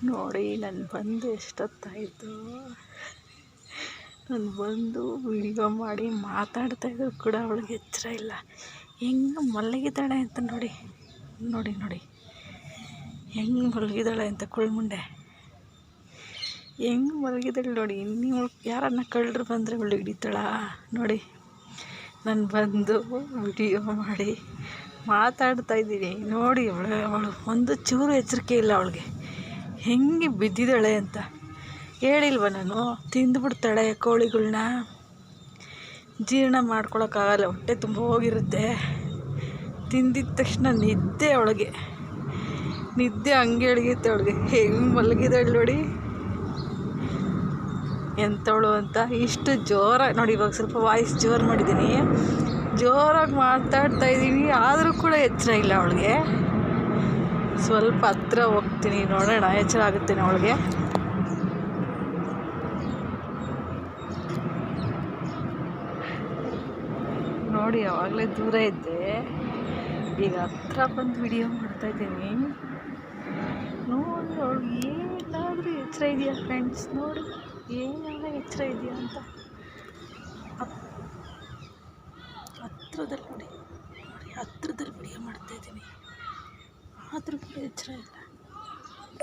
ನೋಡಿ ನಾನು ಬಂದು ಎಷ್ಟೊತ್ತಾಯಿತು. ನಾನು ಬಂದು ವಿಡಿಯೋ ಮಾಡಿ ಮಾತಾಡ್ತಾಯಿದ್ರು ಕೂಡ ಅವಳಿಗೆ ಎಚ್ಚರ ಇಲ್ಲ. ಹೆಂಗೆ ಮಲಗಿದ್ದಾಳೆ ಅಂತ ನೋಡಿ ನೋಡಿ ನೋಡಿ ಹೆಂಗೆ ಮಲಗಿದ್ದಾಳೆ ಅಂತ ಕುಳ್ಮುಂಡೆ ಹೆಂಗೆ ಮಲಗಿದ್ದಾಳೆ ನೋಡಿ. ನೀವು ಯಾರನ್ನ ಕಳ್ಳರು ಬಂದರೆ ಅವಳು ಹಿಡಿತಾಳ ನೋಡಿ. ನಾನು ಬಂದು ವಿಡಿಯೋ ಮಾಡಿ ಮಾತಾಡ್ತಾಯಿದ್ದೀನಿ ನೋಡಿ. ಅವಳು ಒಂದು ಚೂರು ಎಚ್ಚರಿಕೆ ಇಲ್ಲ ಅವಳಿಗೆ. ಹೆಂಗೆ ಬಿದ್ದಿದ್ದಾಳೆ ಅಂತ ಹೇಳಿಲ್ವ ನಾನು? ತಿಂದುಬಿಡ್ತಾಳೆ ಕೋಳಿಗಳ್ನ, ಜೀರ್ಣ ಮಾಡ್ಕೊಳಕ್ಕಾಗಲ್ಲ, ಹೊಟ್ಟೆ ತುಂಬ ಹೋಗಿರುತ್ತೆ. ತಿಂದಿದ ತಕ್ಷಣ ನಿದ್ದೆ ಅವಳಿಗೆ, ನಿದ್ದೆ ಹಂಗೆ ಎಳೆಯುತ್ತೆ ಅವಳಿಗೆ. ಹೆಂಗೆ ಮಲಗಿದಾಳೆ ನೋಡಿ ಎಂಥವಳು ಅಂತ. ಇಷ್ಟು ಜೋರಾಗಿ ನೋಡಿ, ಇವಾಗ ಸ್ವಲ್ಪ ವಾಯ್ಸ್ ಜೋರು ಮಾಡಿದ್ದೀನಿ, ಜೋರಾಗಿ ಮಾತಾಡ್ತಾಯಿದ್ದೀನಿ, ಆದರೂ ಕೂಡ ಎಚ್ಚರ ಇಲ್ಲ ಅವಳಿಗೆ. ಸ್ವಲ್ಪ ಹತ್ರ ಹೋಗ್ತೀನಿ, ನೋಡೋಣ ಎಚ್ಚರ ಆಗುತ್ತೇನೆ ಅವಳಿಗೆ. ನೋಡಿ ಆವಾಗಲೇ ದೂರ ಇದ್ದೆ, ಈಗ ಹತ್ರ ಬಂದು ವಿಡಿಯೋ ಮಾಡ್ತಾಯಿದ್ದೀನಿ. ನೋಡಿ ಅವಳಿಗೆ ಏನಾದರೂ ಎಚ್ಚರ ಇದೆಯಾ ಫ್ರೆಂಡ್ಸ್? ನೋಡಿ ಏನಾದರೂ ಎಚ್ಚರ ಇದೆಯಾ ಅಂತ. ಹತ್ರದಲ್ಲಿ ನೋಡಿ ನೋಡಿ ಹತ್ರದಲ್ಲಿ ವಿಡಿಯೋ ಮಾಡ್ತಾಯಿದ್ದೀನಿ, ಆದರೂ ಕೂಡ ಎಚ್ಚರ ಇಲ್ಲ.